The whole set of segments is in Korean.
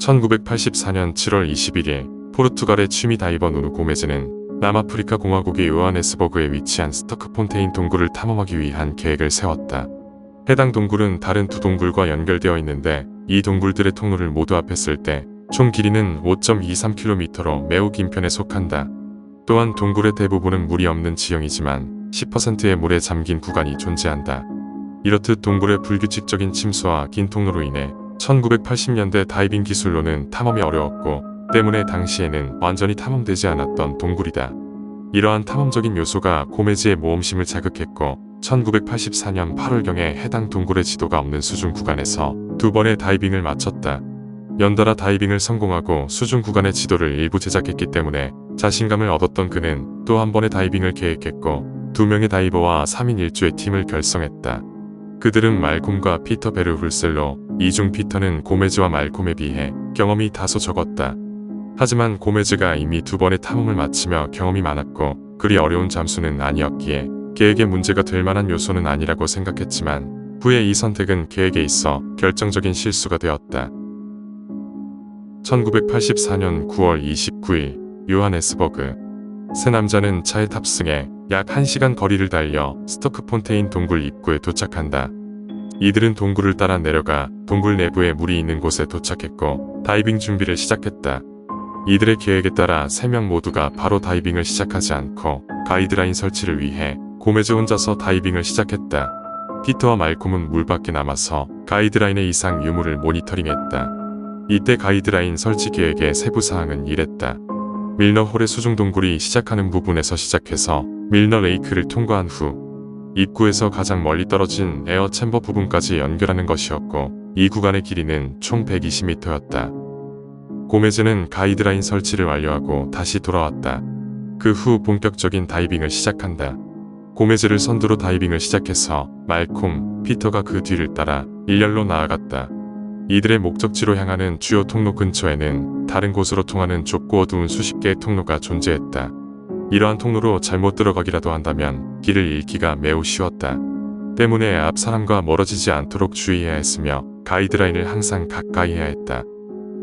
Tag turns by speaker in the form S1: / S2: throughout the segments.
S1: 1984년 7월 21일 포르투갈의 취미 다이버 누누 고메즈는 남아프리카 공화국의 요하네스버그에 위치한 스토크폰테인 동굴을 탐험하기 위한 계획을 세웠다. 해당 동굴은 다른 두 동굴과 연결되어 있는데 이 동굴들의 통로를 모두 합했을 때 총 길이는 5.23km로 매우 긴 편에 속한다. 또한 동굴의 대부분은 물이 없는 지형이지만 10%의 물에 잠긴 구간이 존재한다. 이렇듯 동굴의 불규칙적인 침수와 긴 통로로 인해 1980년대 다이빙 기술로는 탐험이 어려웠고 때문에 당시에는 완전히 탐험되지 않았던 동굴이다. 이러한 탐험적인 요소가 고메즈의 모험심을 자극했고 1984년 8월경에 해당 동굴의 지도가 없는 수중 구간에서 두 번의 다이빙을 마쳤다. 연달아 다이빙을 성공하고 수중 구간의 지도를 일부 제작했기 때문에 자신감을 얻었던 그는 또 한 번의 다이빙을 계획했고 2명의 다이버와 3인 1조의 팀을 결성했다. 그들은 말콤과 피터 베르 훌셀로, 이 중 피터는 고메즈와 말콤에 비해 경험이 다소 적었다. 하지만 고메즈가 이미 두 번의 탐험을 마치며 경험이 많았고 그리 어려운 잠수는 아니었기에 계획에 문제가 될 만한 요소는 아니라고 생각했지만 후에 이 선택은 계획에 있어 결정적인 실수가 되었다. 1984년 9월 29일 요하네스버그. 세 남자는 차에 탑승해 약 1시간 거리를 달려 스토크폰테인 동굴 입구에 도착한다. 이들은 동굴을 따라 내려가 동굴 내부에 물이 있는 곳에 도착했고 다이빙 준비를 시작했다. 이들의 계획에 따라 3명 모두가 바로 다이빙을 시작하지 않고 가이드라인 설치를 위해 고메즈 혼자서 다이빙을 시작했다. 피터와 말콤은 물 밖에 남아서 가이드라인의 이상 유무를 모니터링했다. 이때 가이드라인 설치 계획의 세부사항은 이랬다. 밀너 홀의 수중 동굴이 시작하는 부분에서 시작해서 밀너 레이크를 통과한 후 입구에서 가장 멀리 떨어진 에어 챔버 부분까지 연결하는 것이었고 이 구간의 길이는 총 120m였다. 고메즈는 가이드라인 설치를 완료하고 다시 돌아왔다. 그 후 본격적인 다이빙을 시작한다. 고메즈를 선두로 다이빙을 시작해서 말콤, 피터가 그 뒤를 따라 일렬로 나아갔다. 이들의 목적지로 향하는 주요 통로 근처에는 다른 곳으로 통하는 좁고 어두운 수십 개의 통로가 존재했다. 이러한 통로로 잘못 들어가기라도 한다면 길을 잃기가 매우 쉬웠다. 때문에 앞 사람과 멀어지지 않도록 주의해야 했으며 가이드라인을 항상 가까이 해야 했다.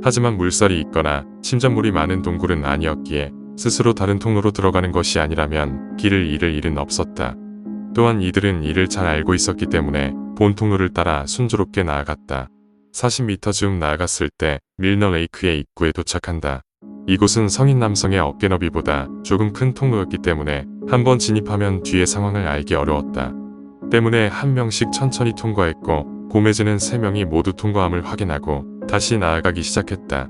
S1: 하지만 물살이 있거나 침전물이 많은 동굴은 아니었기에 스스로 다른 통로로 들어가는 것이 아니라면 길을 잃을 일은 없었다. 또한 이들은 이를 잘 알고 있었기 때문에 본 통로를 따라 순조롭게 나아갔다. 40m 쯤 나아갔을 때 밀너 레이크의 입구에 도착한다. 이곳은 성인 남성의 어깨 너비보다 조금 큰 통로였기 때문에 한번 진입하면 뒤의 상황을 알기 어려웠다. 때문에 한 명씩 천천히 통과했고 고메즈는 3명이 모두 통과함을 확인하고 다시 나아가기 시작했다.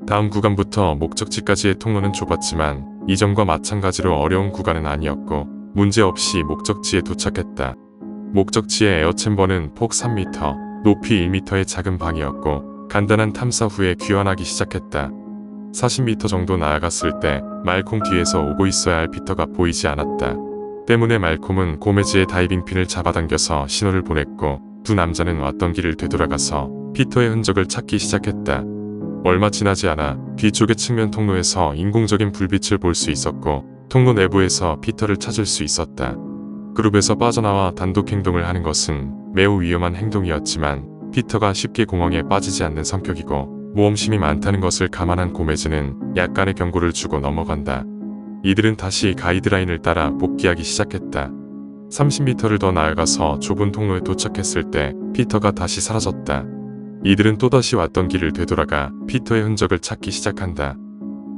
S1: 다음 구간부터 목적지까지의 통로는 좁았지만 이전과 마찬가지로 어려운 구간은 아니었고 문제없이 목적지에 도착했다. 목적지의 에어챔버는 폭 3m, 높이 1m의 작은 방이었고 간단한 탐사 후에 귀환하기 시작했다. 40m 정도 나아갔을 때 말콤 뒤에서 오고 있어야 할 피터가 보이지 않았다. 때문에 말콤은 고메즈의 다이빙핀을 잡아당겨서 신호를 보냈고 두 남자는 왔던 길을 되돌아가서 피터의 흔적을 찾기 시작했다. 얼마 지나지 않아 뒤쪽의 측면 통로에서 인공적인 불빛을 볼 수 있었고 통로 내부에서 피터를 찾을 수 있었다. 그룹에서 빠져나와 단독 행동을 하는 것은 매우 위험한 행동이었지만 피터가 쉽게 공황에 빠지지 않는 성격이고 모험심이 많다는 것을 감안한 고메즈는 약간의 경고를 주고 넘어간다. 이들은 다시 가이드라인을 따라 복귀하기 시작했다. 30m를 더 나아가서 좁은 통로에 도착했을 때 피터가 다시 사라졌다. 이들은 또다시 왔던 길을 되돌아가 피터의 흔적을 찾기 시작한다.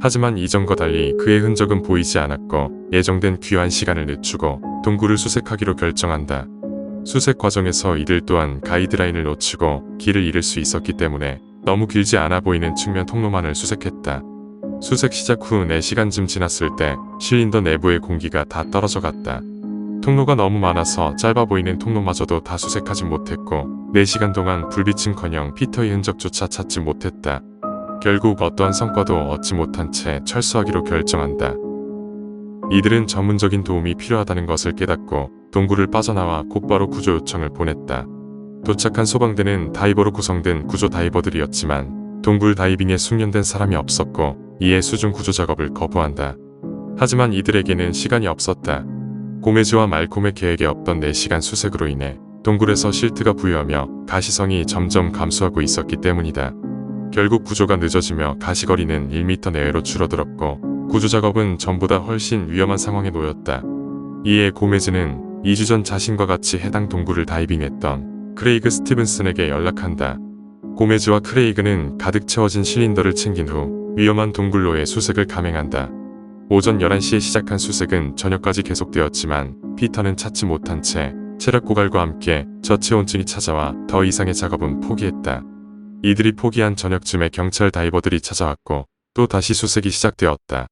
S1: 하지만 이전과 달리 그의 흔적은 보이지 않았고 예정된 귀환 시간을 늦추고 동굴을 수색하기로 결정한다. 수색 과정에서 이들 또한 가이드라인을 놓치고 길을 잃을 수 있었기 때문에 너무 길지 않아 보이는 측면 통로만을 수색했다. 수색 시작 후 4시간쯤 지났을 때 실린더 내부의 공기가 다 떨어져 갔다. 통로가 너무 많아서 짧아 보이는 통로마저도 다 수색하지 못했고 4시간 동안 불빛은커녕 피터의 흔적조차 찾지 못했다. 결국 어떠한 성과도 얻지 못한 채 철수하기로 결정한다. 이들은 전문적인 도움이 필요하다는 것을 깨닫고 동굴을 빠져나와 곧바로 구조 요청을 보냈다. 도착한 소방대는 다이버로 구성된 구조 다이버들이었지만 동굴 다이빙에 숙련된 사람이 없었고 이에 수중 구조 작업을 거부한다. 하지만 이들에게는 시간이 없었다. 고메즈와 말콤의 계획에 없던 4시간 수색으로 인해 동굴에서 실트가 부유하며 가시성이 점점 감소하고 있었기 때문이다. 결국 구조가 늦어지며 가시거리는 1m 내외로 줄어들었고 구조 작업은 전보다 훨씬 위험한 상황에 놓였다. 이에 고메즈는 2주 전 자신과 같이 해당 동굴을 다이빙했던 크레이그 스티븐슨에게 연락한다. 고메즈와 크레이그는 가득 채워진 실린더를 챙긴 후 위험한 동굴로의 수색을 감행한다. 오전 11시에 시작한 수색은 저녁까지 계속되었지만 피터는 찾지 못한 채 체력 고갈과 함께 저체온증이 찾아와 더 이상의 작업은 포기했다. 이들이 포기한 저녁쯤에 경찰 다이버들이 찾아왔고 또 다시 수색이 시작되었다.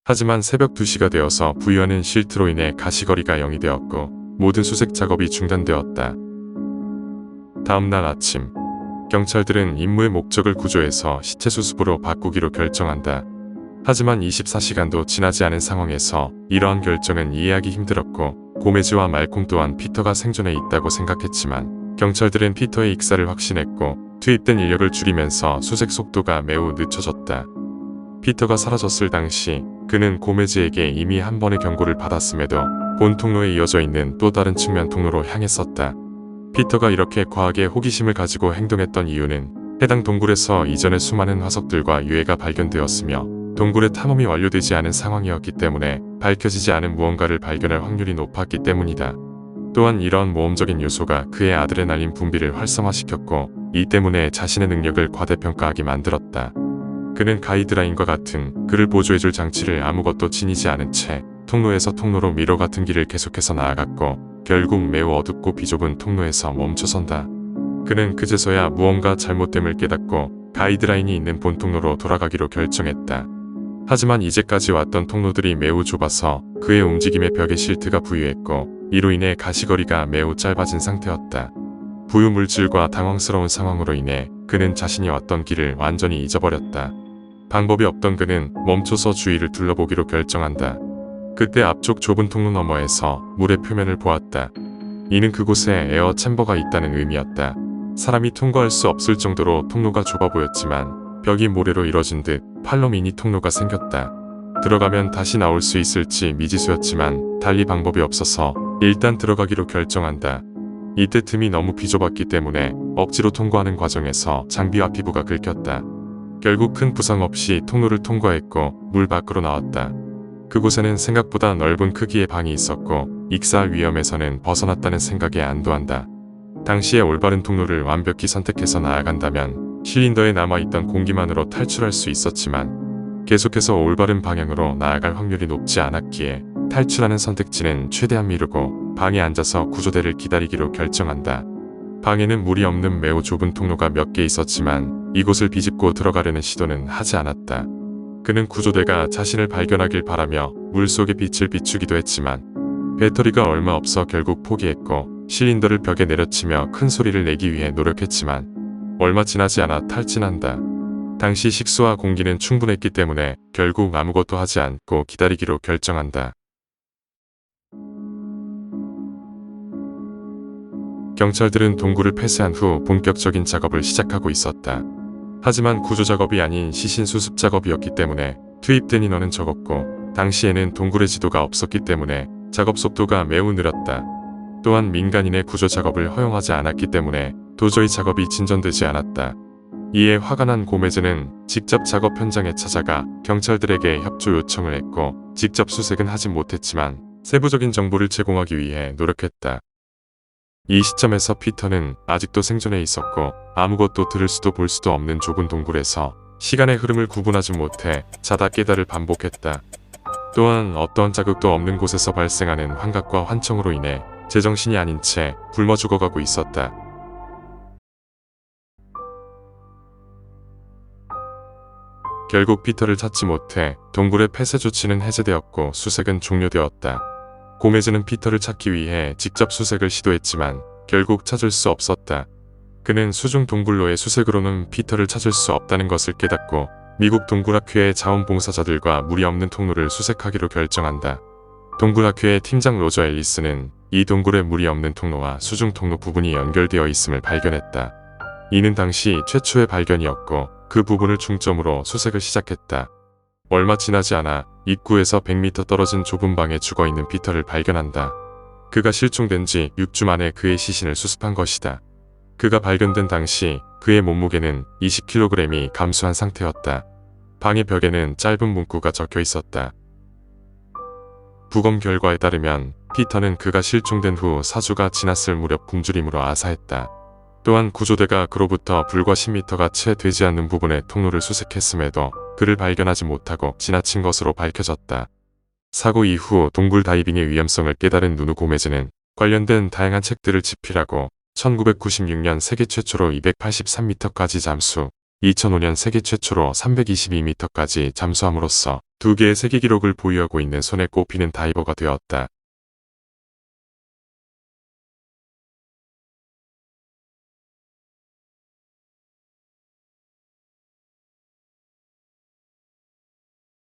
S1: 하지만 새벽 2시가 되어서 부유하는 실트로 인해 가시거리가 0이 되었고 모든 수색 작업이 중단되었다. 다음날 아침, 경찰들은 임무의 목적을 구조해서 시체 수습으로 바꾸기로 결정한다. 하지만 24시간도 지나지 않은 상황에서 이러한 결정은 이해하기 힘들었고 고메즈와 말콤 또한 피터가 생존해 있다고 생각했지만 경찰들은 피터의 익사를 확신했고 투입된 인력을 줄이면서 수색 속도가 매우 늦춰졌다. 피터가 사라졌을 당시 그는 고메즈에게 이미 한 번의 경고를 받았음에도 본 통로에 이어져 있는 또 다른 측면 통로로 향했었다. 피터가 이렇게 과하게 호기심을 가지고 행동했던 이유는 해당 동굴에서 이전에 수많은 화석들과 유해가 발견되었으며 동굴의 탐험이 완료되지 않은 상황이었기 때문에 밝혀지지 않은 무언가를 발견할 확률이 높았기 때문이다. 또한 이러한 모험적인 요소가 그의 아드레날린 분비를 활성화시켰고 이 때문에 자신의 능력을 과대평가하게 만들었다. 그는 가이드라인과 같은 그를 보조해줄 장치를 아무것도 지니지 않은 채 통로에서 통로로 미로 같은 길을 계속해서 나아갔고 결국 매우 어둡고 비좁은 통로에서 멈춰선다. 그는 그제서야 무언가 잘못됨을 깨닫고 가이드라인이 있는 본 통로로 돌아가기로 결정했다. 하지만 이제까지 왔던 통로들이 매우 좁아서 그의 움직임에 벽에 실트가 부유했고 이로 인해 가시거리가 매우 짧아진 상태였다. 부유 물질과 당황스러운 상황으로 인해 그는 자신이 왔던 길을 완전히 잊어버렸다. 방법이 없던 그는 멈춰서 주위를 둘러보기로 결정한다. 그때 앞쪽 좁은 통로 너머에서 물의 표면을 보았다. 이는 그곳에 에어 챔버가 있다는 의미였다. 사람이 통과할 수 없을 정도로 통로가 좁아 보였지만 벽이 모래로 이뤄진 듯 팔로 미니 통로가 생겼다. 들어가면 다시 나올 수 있을지 미지수였지만 달리 방법이 없어서 일단 들어가기로 결정한다. 이때 틈이 너무 비좁았기 때문에 억지로 통과하는 과정에서 장비와 피부가 긁혔다. 결국 큰 부상 없이 통로를 통과했고 물 밖으로 나왔다. 그곳에는 생각보다 넓은 크기의 방이 있었고 익사할 위험에서는 벗어났다는 생각에 안도한다. 당시에 올바른 통로를 완벽히 선택해서 나아간다면 실린더에 남아있던 공기만으로 탈출할 수 있었지만 계속해서 올바른 방향으로 나아갈 확률이 높지 않았기에 탈출하는 선택지는 최대한 미루고 방에 앉아서 구조대를 기다리기로 결정한다. 방에는 물이 없는 매우 좁은 통로가 몇 개 있었지만 이곳을 비집고 들어가려는 시도는 하지 않았다. 그는 구조대가 자신을 발견하길 바라며 물속의 빛을 비추기도 했지만 배터리가 얼마 없어 결국 포기했고 실린더를 벽에 내려치며 큰 소리를 내기 위해 노력했지만 얼마 지나지 않아 탈진한다. 당시 식수와 공기는 충분했기 때문에 결국 아무것도 하지 않고 기다리기로 결정한다. 경찰들은 동굴을 폐쇄한 후 본격적인 작업을 시작하고 있었다. 하지만 구조 작업이 아닌 시신 수습 작업이었기 때문에 투입된 인원은 적었고 당시에는 동굴의 지도가 없었기 때문에 작업 속도가 매우 느렸다. 또한 민간인의 구조 작업을 허용하지 않았기 때문에 도저히 작업이 진전되지 않았다. 이에 화가 난 고메즈는 직접 작업 현장에 찾아가 경찰들에게 협조 요청을 했고 직접 수색은 하지 못했지만 세부적인 정보를 제공하기 위해 노력했다. 이 시점에서 피터는 아직도 생존해 있었고 아무것도 들을 수도 볼 수도 없는 좁은 동굴에서 시간의 흐름을 구분하지 못해 자다 깨다를 반복했다. 또한 어떠한 자극도 없는 곳에서 발생하는 환각과 환청으로 인해 제정신이 아닌 채 굶어 죽어가고 있었다. 결국 피터를 찾지 못해 동굴의 폐쇄 조치는 해제되었고 수색은 종료되었다. 고메즈는 피터를 찾기 위해 직접 수색을 시도했지만 결국 찾을 수 없었다. 그는 수중 동굴로의 수색으로는 피터를 찾을 수 없다는 것을 깨닫고 미국 동굴학회의 자원봉사자들과 물이 없는 통로를 수색하기로 결정한다. 동굴학회의 팀장 로저 앨리스는 이 동굴의 물이 없는 통로와 수중 통로 부분이 연결되어 있음을 발견했다. 이는 당시 최초의 발견이었고 그 부분을 중점으로 수색을 시작했다. 얼마 지나지 않아 입구에서 100m 떨어진 좁은 방에 죽어있는 피터를 발견한다. 그가 실종된 지 6주 만에 그의 시신을 수습한 것이다. 그가 발견된 당시 그의 몸무게는 20kg이 감소한 상태였다. 방의 벽에는 짧은 문구가 적혀 있었다. 부검 결과에 따르면 피터는 그가 실종된 후 4주가 지났을 무렵 굶주림으로 아사했다. 또한 구조대가 그로부터 불과 10m가 채 되지 않는 부분에 통로를 수색했음에도 그를 발견하지 못하고 지나친 것으로 밝혀졌다. 사고 이후 동굴 다이빙의 위험성을 깨달은 누누 고메즈는 관련된 다양한 책들을 집필하고 1996년 세계 최초로 283m까지 잠수, 2005년 세계 최초로 322m까지 잠수함으로써 2개의 세계 기록을 보유하고 있는 손에 꼽히는 다이버가 되었다.